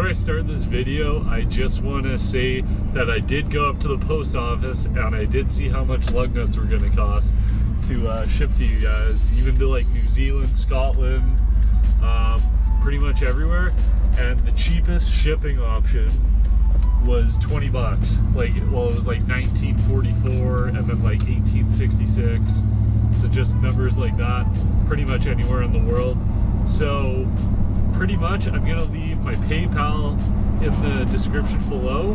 I start this video, I just want to say that I did go up to the post office and I did see how much lug nuts were going to cost to ship to you guys, even to like New Zealand, Scotland, pretty much everywhere. And the cheapest shipping option was 20 bucks. Like, well, it was like 1944 and then like 1866. So just numbers like that, pretty much anywhere in the world. So pretty much I'm gonna leave my PayPal in the description below,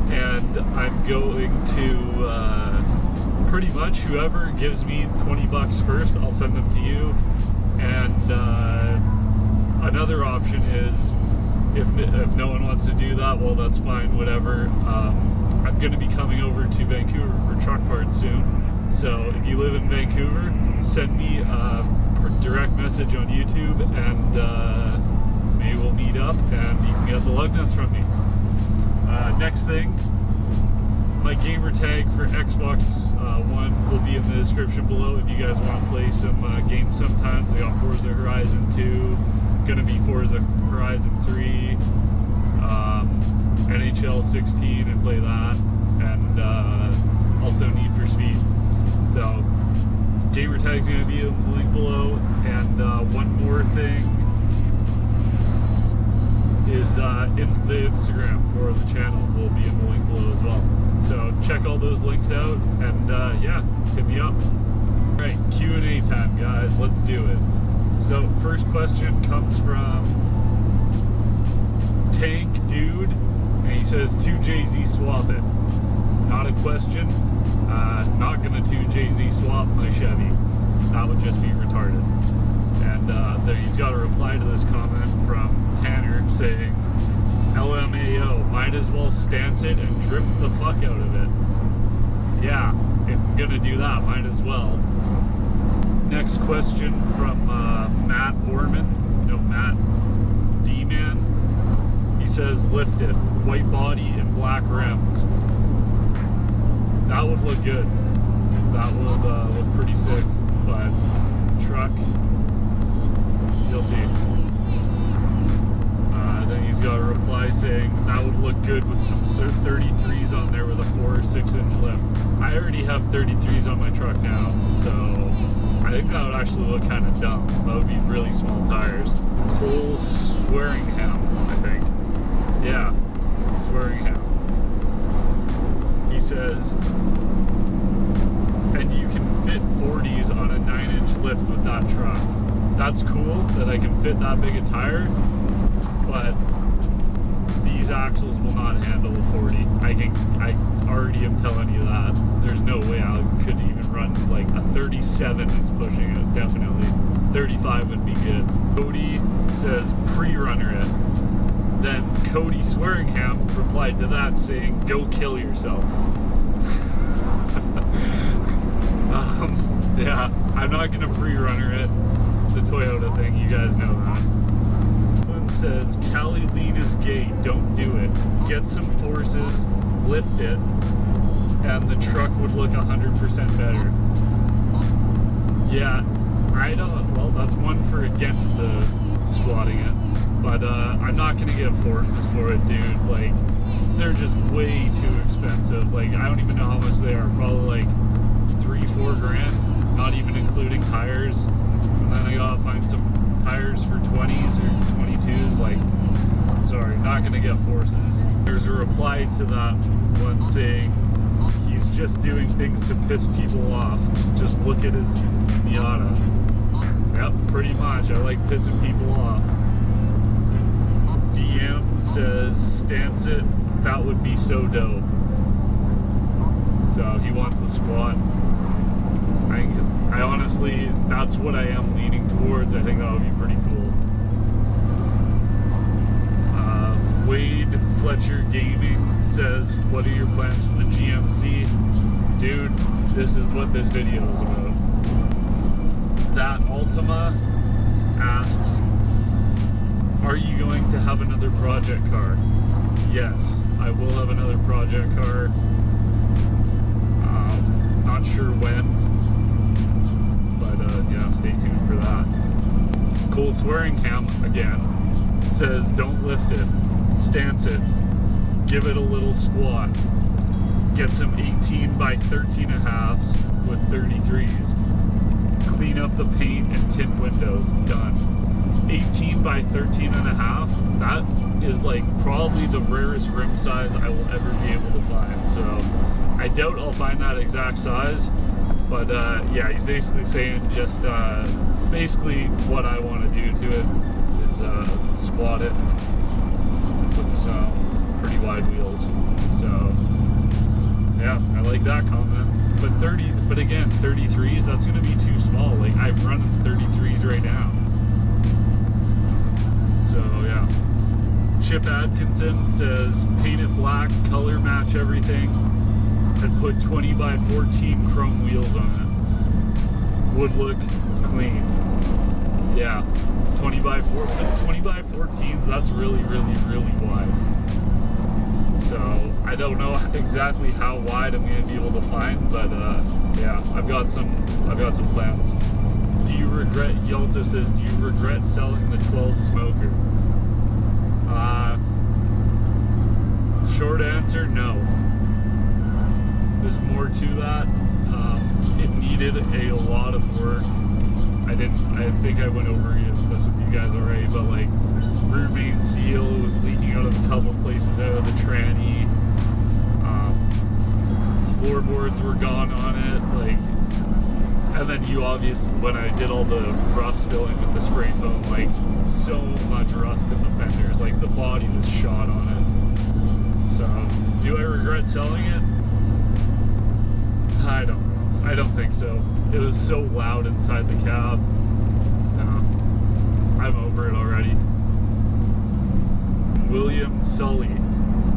and I'm going to pretty much whoever gives me 20 bucks first, I'll send them to you. And another option is if no one wants to do that, well, that's fine, whatever. I'm gonna be coming over to Vancouver for truck parts soon. So if you live in Vancouver, send me a direct message on YouTube, and maybe we'll meet up and you can get the lug nuts from me. Next thing, my gamer tag for Xbox One will be in the description below if you guys want to play some games sometimes. I got Forza Horizon 2, gonna be Forza Horizon 3, NHL 16 and play that, and also Need for Speed. So gamer tag's gonna be in the link below, and one more thing is in the Instagram for the channel will be in the link below as well. So check all those links out, and yeah, hit me up. All right, Q&A time, guys. Let's do it. So first question comes from Tank Dude, and he says 2JZ swap it. Not a question. Not gonna 2JZ swap my Chevy. That would just be retarded. And then he's got a reply to this comment from Tanner saying, LMAO, might as well stance it and drift the fuck out of it. Yeah, if I'm gonna do that, might as well. Next question from Matt Orman, no, Matt D-Man. He says, lift it, white body and black rims. That would look good. That would look pretty sick, but truck, you'll see. Then he's got a reply saying that would look good with some 33s on there with a 4 or 6-inch lift. I already have 33s on my truck now, so I think that would actually look kind of dumb. That would be really small tires. Cole Swearingham, I think. Yeah, Swearingham. He says, and you can fit 40s on a 9-inch lift with that truck. That's cool that I can fit that big a tire, but these axles will not handle a 40. I already am telling you that. There's no way I could even run like a 37 is pushing it, definitely. 35 would be good. Cody says pre-runner it. Then Cody Swearingham replied to that saying, go kill yourself. Yeah, I'm not gonna pre-runner it. It's a Toyota thing, you guys know that. Says Cali lean is gay, don't do it. Get some forces, lift it, and the truck would look 100% better. Yeah, I don't, well, that's one for against the squatting it, but I'm not gonna get forces for it, dude. Like, they're just way too expensive. Like, I don't even know how much they are, probably like 3-4 grand, not even including tires. And then I gotta find some tires for 20s or 22s. Like, sorry, not gonna get forces. There's a reply to that one saying he's just doing things to piss people off. Just look at his Miata. Yep, pretty much. I like pissing people off. DM says stance it. That would be so dope. So he wants the squat. I honestly, that's what I am leaning towards. I think that would be pretty cool. Wade Fletcher Gaming says, what are your plans for the GMC? Dude, this is what this video is about. That Ultima asks, are you going to have another project car? Yes, I will have another project car. Not sure when, but yeah, stay tuned for that. Cole Swearingham again says, don't lift it. stance it, give it a little squat, get some 18 by 13 and a halves with 33s, clean up the paint and tint windows, done. 18 by 13 and a half, that is like probably the rarest rim size I will ever be able to find. So I doubt I'll find that exact size, but yeah, he's basically saying just basically what I want to do to it is squat it with some pretty wide wheels. So yeah, I like that comment. But again, 33s, that's gonna be too small. Like I'm running 33s right now. So yeah. Chip Atkinson says paint it black, color match everything, and put 20 by 14 chrome wheels on it. Would look clean. Yeah. 20 by 14s, that's really wide. So I don't know exactly how wide I'm gonna be able to find, but yeah, I've got some plans. Do you regret? He also says, do you regret selling the 12 smoker? Short answer, no. There's more to that. It needed a lot of work. I think I went over this with you guys already, but like rear main seal was leaking out of a couple places out of the tranny. Floorboards were gone on it, like, and then when I did all the rust filling with the spray foam, like so much rust in the fenders, like the body was shot on it. So, do I regret selling it? I don't know. I don't think so. It was so loud inside the cab. No, I'm over it already. William Sully,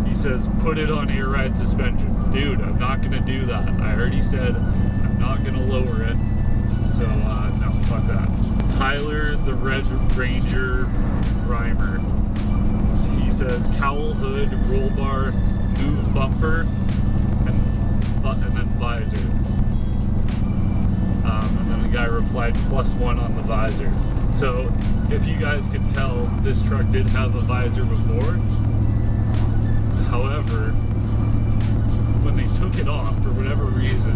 he says, put it on air ride suspension. Dude, I'm not gonna do that. I already said I'm not gonna lower it. So, no, fuck that. Tyler, the Red Ranger Rhymer, he says, cowl hood, roll bar, move bumper, and then visor. And then the guy replied, +1 on the visor. So, if you guys can tell, this truck did have a visor before. However, when they took it off, for whatever reason,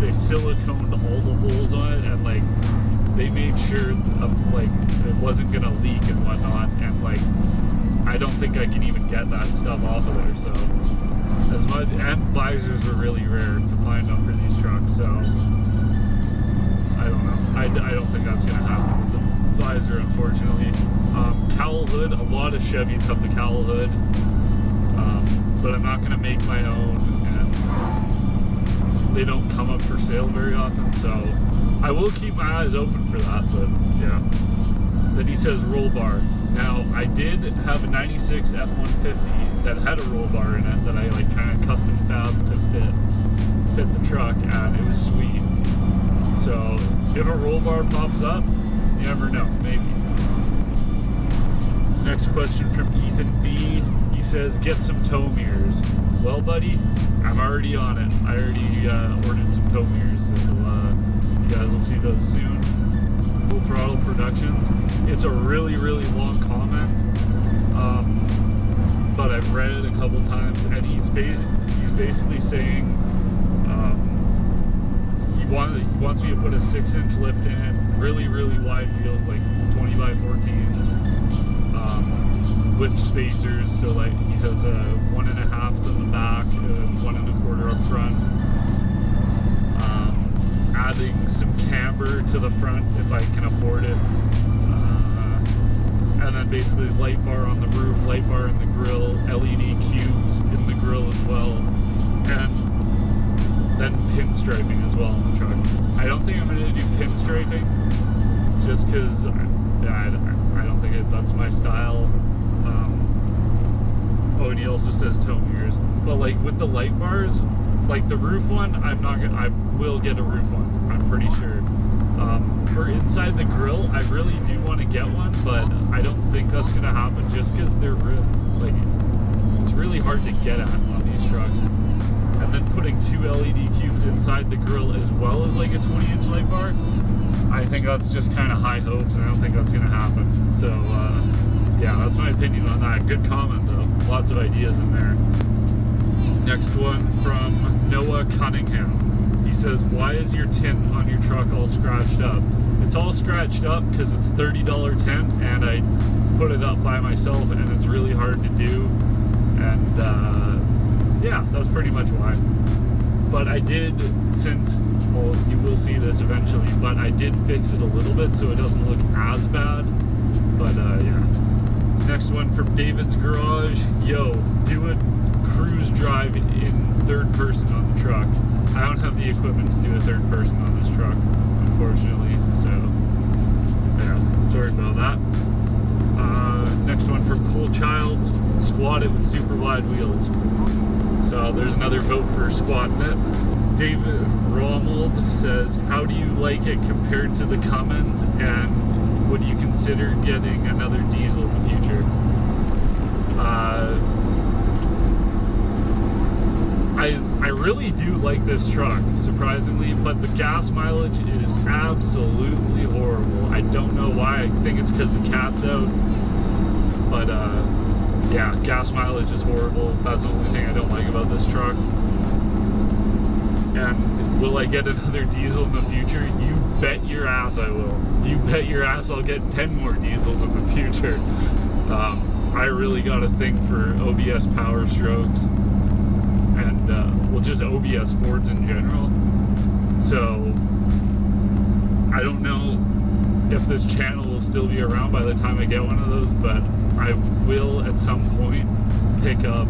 they siliconed all the holes on it, and like they made sure like it wasn't gonna leak and whatnot, and like I don't think I can even get that stuff off of there. So as much, and visors are really rare to find them for these trucks, so I don't know. I don't think that's gonna happen with the visor, unfortunately. Cowl hood, a lot of Chevys have the cowl hood, but I'm not gonna make my own, and they don't come up for sale very often, so I will keep my eyes open for that. But yeah. Then he says roll bar. Now I did have a 96 F-150 that had a roll bar in it that I like kind of custom fabbed to fit the truck, and it was sweet. So if a roll bar pops up, you never know, maybe. Next question from Ethan B. He says, get some tow mirrors. Well, buddy, I'm already on it. I already ordered some tow mirrors. You guys will see those soon. Full Throttle Productions. It's a really long comment, but I've read it a couple times, and he's basically saying he wants me to put a 6-inch lift in it, really wide wheels, like 20 by 14s. With spacers, so like he has 1.5s in the back, 1.25 up front. Adding some camber to the front if I can afford it, and then basically light bar on the roof, light bar in the grill, LED cubes in the grill as well, and then pinstriping as well on the truck. I don't think I'm going to do pinstriping, just because I don't think that's my style. Oh, and he also says tow mirrors. But like with the light bars, like the roof one, I will get a roof one, I'm pretty sure. For inside the grill, I really do want to get one, but I don't think that's gonna happen just because they're like it's really hard to get at on these trucks. And then putting 2 LED cubes inside the grill as well as like a 20-inch light bar, I think that's just kind of high hopes, and I don't think that's gonna happen. So yeah, that's my opinion on that. Good comment though. Lots of ideas in there. Next one from Noah Cunningham. He says, why is your tint on your truck all scratched up? It's all scratched up because it's $30 tint and I put it up by myself and it's really hard to do. And yeah, that's pretty much why. But I did, well, you will see this eventually, but I did fix it a little bit so it doesn't look as bad. But yeah. Next one from David's Garage. Yo, do a cruise drive in third person on the truck. I don't have the equipment to do a third person on this truck, unfortunately. So, yeah, sorry about that. Next one from Cole Childs. Squat it with super wide wheels. So there's another vote for squatting it. David Romold says, how do you like it compared to the Cummins, and would you consider getting another diesel in the future? I really do like this truck, surprisingly, but the gas mileage is absolutely horrible. I don't know why. I think it's because the cat's out. But yeah, gas mileage is horrible. That's the only thing I don't like about this truck. And will I get another diesel in the future? You bet your ass I will. You bet your ass I'll get 10 more diesels in the future. I really got a thing for OBS power strokes and well, just OBS Fords in general. So I don't know if this channel will still be around by the time I get one of those, but I will at some point pick up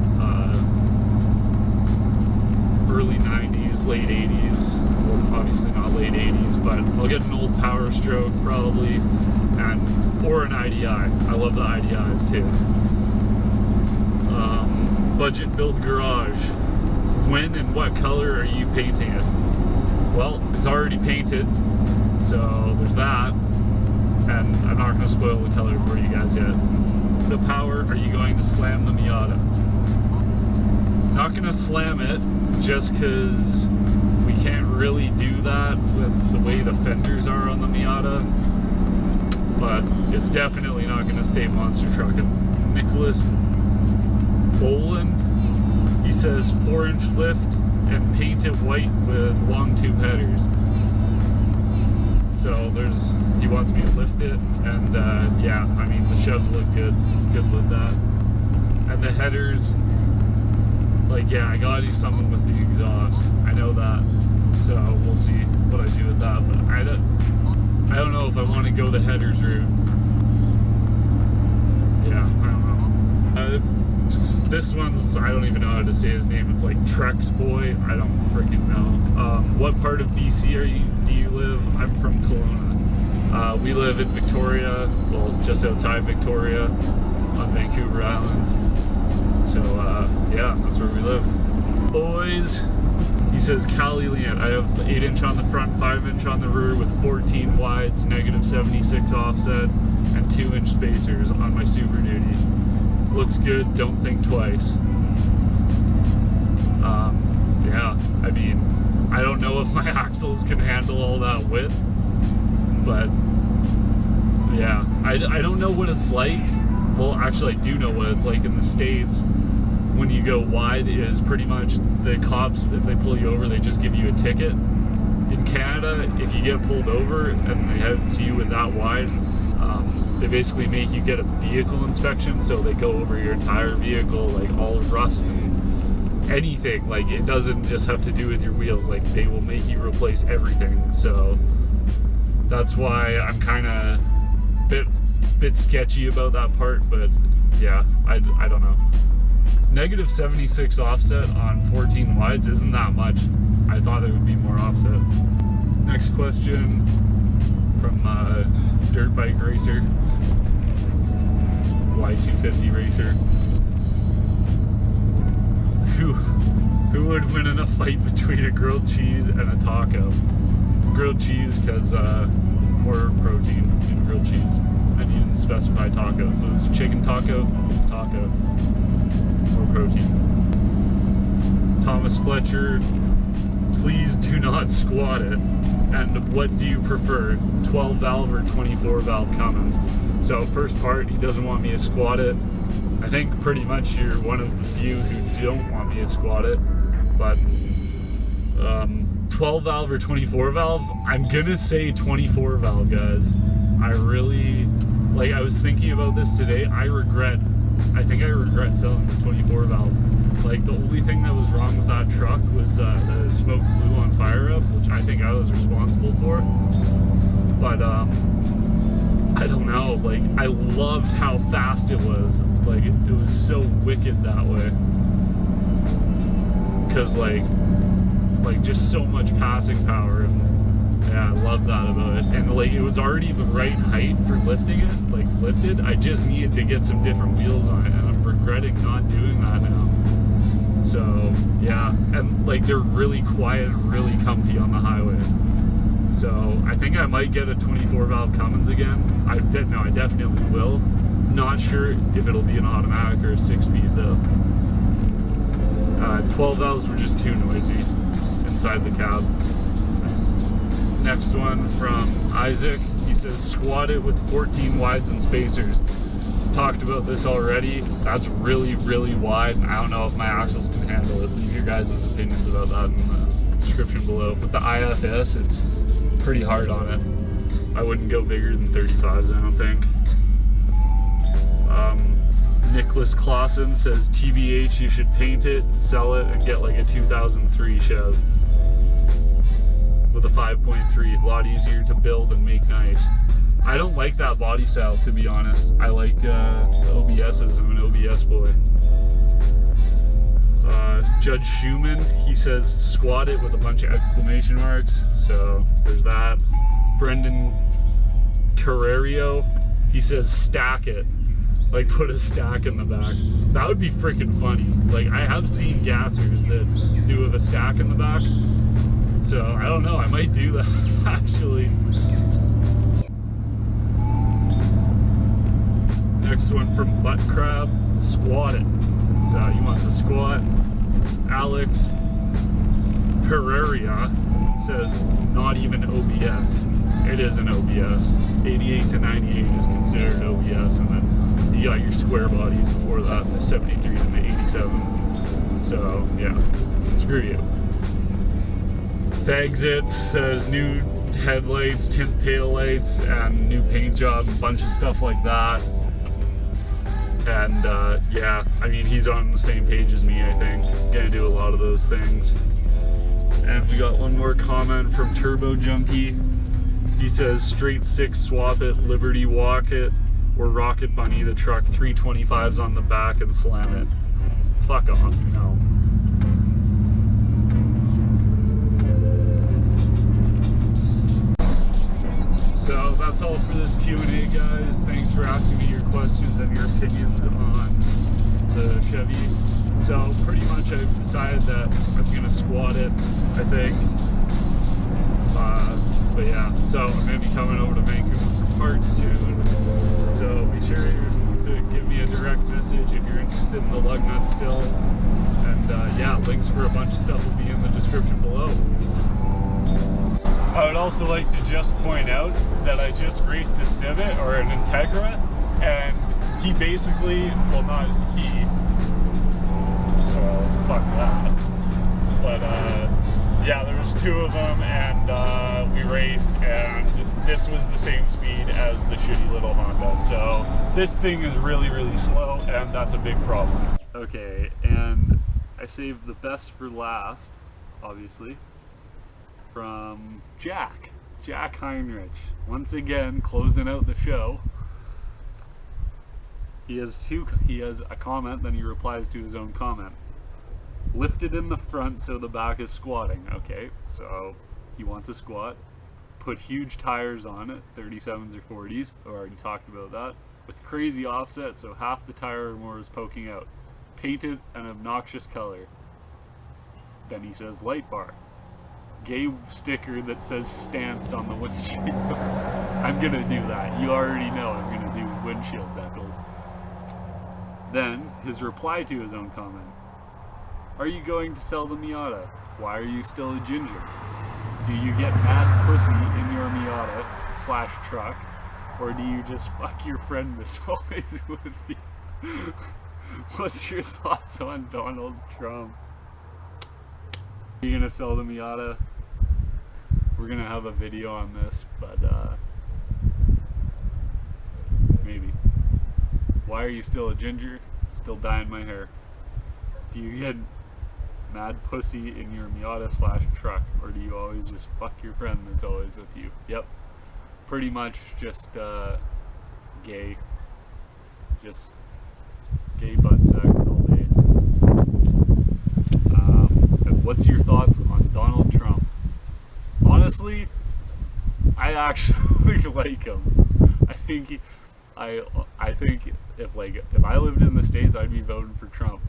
early 90s, late 80s, well, obviously not late 80s, but I'll get an old Power Stroke probably, or an IDI. I love the IDIs too. Budget Build Garage. When and what color are you painting it? Well, it's already painted, so there's that. And I'm not going to spoil the color for you guys yet. The power, are you going to slam the Miata? Not going to slam it, just because we can't really do that with the way the fenders are on the Miata. But it's definitely not going to stay monster trucking. Nicholas Bolin, he says 4-inch lift and paint it white with long tube headers. So he wants me to lift it, and yeah, I mean the Chevs look good with that. And the headers, like, yeah, I gotta do something with the exhaust. I know that, so we'll see what I do with that. But I don't know if I want to go the headers route. Yeah, I don't know. This one's, I don't even know how to say his name. It's like Trex Boy. I don't freaking know. What part of BC do you live? I'm from Kelowna. We live in Victoria, well, just outside Victoria on Vancouver Island. So yeah, that's where we live. Boys, he says, Cali Leant, I have 8-inch on the front, 5-inch on the rear with 14 wides, -76 offset, and 2-inch spacers on my Super Duty. Looks good, don't think twice. Yeah, I mean, I don't know if my axles can handle all that width, but yeah, I don't know what it's like. Well, actually I do know what it's like in the States. When you go wide is pretty much the cops, if they pull you over, they just give you a ticket. In Canada, if you get pulled over and they see you with that wide, they basically make you get a vehicle inspection, so they go over your entire vehicle, like all rust and anything. Like, it doesn't just have to do with your wheels, like they will make you replace everything. So that's why I'm kind of bit sketchy about that part. But yeah, I don't know. -76 offset on 14 wides isn't that much. I thought it would be more offset. Next question from Dirt Bike Racer, Y250 Racer. Who would win in a fight between a grilled cheese and a taco? Grilled cheese, because more protein in grilled cheese. And you didn't specify taco. If it was chicken taco, more protein. Thomas Fletcher, please do not squat it. And what do you prefer, 12 valve or 24 valve Cummins? So first part, he doesn't want me to squat it. I think pretty much you're one of the few who don't want me to squat it, but 12 valve or 24 valve, I'm gonna say 24 valve, guys. I really, like, I was thinking about this today. I think I regret selling the 24 valve. Like, the only thing that was wrong with that truck was the smoke blew on fire up, which I think I was responsible for. But I don't know, like, I loved how fast it was. Like, it was so wicked that way. Because, like just so much passing power, and yeah, I love that about it. And like, it was already the right height for lifting it, like lifted. I just needed to get some different wheels on it, and I'm regretting not doing that now. So yeah, and like, they're really quiet and really comfy on the highway. So I think I might get a 24 valve Cummins again. I definitely will. Not sure if it'll be an automatic or a 6-speed though. 12 valves were just too noisy inside the cab. Next one from Isaac. He says squat it with 14 wides and spacers. Talked about this already. That's really, really wide, and I don't know if my axles can handle it. Leave your guys' opinions about that in the description below. But the IFS, it's pretty hard on it. I wouldn't go bigger than 35s, I don't think. Nicholas Clausen says TBH, you should paint it, sell it, and get like a 2003 Chev with a 5.3. A lot easier to build and make nice. I don't like that body style, to be honest. I like OBSs. I'm an OBS boy. Judge Schumann, he says squat it with a bunch of exclamation marks. So there's that. Brendan Carrerio, he says stack it. Like, put a stack in the back. That would be freaking funny. Like, I have seen gassers that do have a stack in the back. So, I don't know. I might do that, actually. Next one from Butt Crab. Squat it. So, he wants to squat. Alex Pereira says, not even OBS. It is an OBS. 88 to 98 is considered OBS, and then you got your square bodies before that, the 73 and the 87. So, yeah, screw you. Fagzit says new headlights, tint taillights, and new paint job, a bunch of stuff like that. And yeah, I mean, he's on the same page as me, I think. Gonna do a lot of those things. And we got one more comment from Turbo Junkie. He says straight 6 swap it, Liberty walk it, or Rocket Bunny the truck, 325s on the back and slam it. Fuck off, no. So that's all for this Q&A, guys. Thanks for asking me your questions and your opinions on the Chevy. So pretty much I've decided that I'm gonna squat it, I think. But yeah, so I'm gonna be coming over to Vancouver for parts soon. So be sure to give me a direct message if you're interested in the lug nut still. And yeah, links for a bunch of stuff will be in the description below. I would also like to just point out that I just raced a Civic, or an Integra, and he basically, well, not he, so fuck that. But yeah, there was 2 of them, and we raced, and this was the same speed as the shitty little Honda. So this thing is really, really slow, and that's a big problem. Okay, and I saved the best for last, obviously, from Jack Heinrich. Once again, closing out the show. He has a comment, then he replies to his own comment. Lifted in the front so the back is squatting. Okay, so he wants a squat. Put huge tires on it, 37s or 40s. I already talked about that. With crazy offset, so half the tire or more is poking out. Painted an obnoxious color. Then he says light bar. Gay sticker that says stanced on the windshield. I'm gonna do that. You already know I'm gonna do windshield decals. Then his reply to his own comment. Are you going to sell the Miata? Why are you still a ginger? Do you get mad pussy in your Miata / truck, or do you just fuck your friend that's always with you? What's your thoughts on Donald Trump? Are you gonna sell the Miata? We're gonna have a video on this, but maybe. Why are you still a ginger? Still dyeing my hair. Do you get mad pussy in your Miata / truck, or do you always just fuck your friend that's always with you? Yep. Pretty much just gay. Just gay butt sex all day. And what's your thoughts on Donald Trump? Honestly, I actually like him. I think if I lived in the States, I'd be voting for Trump.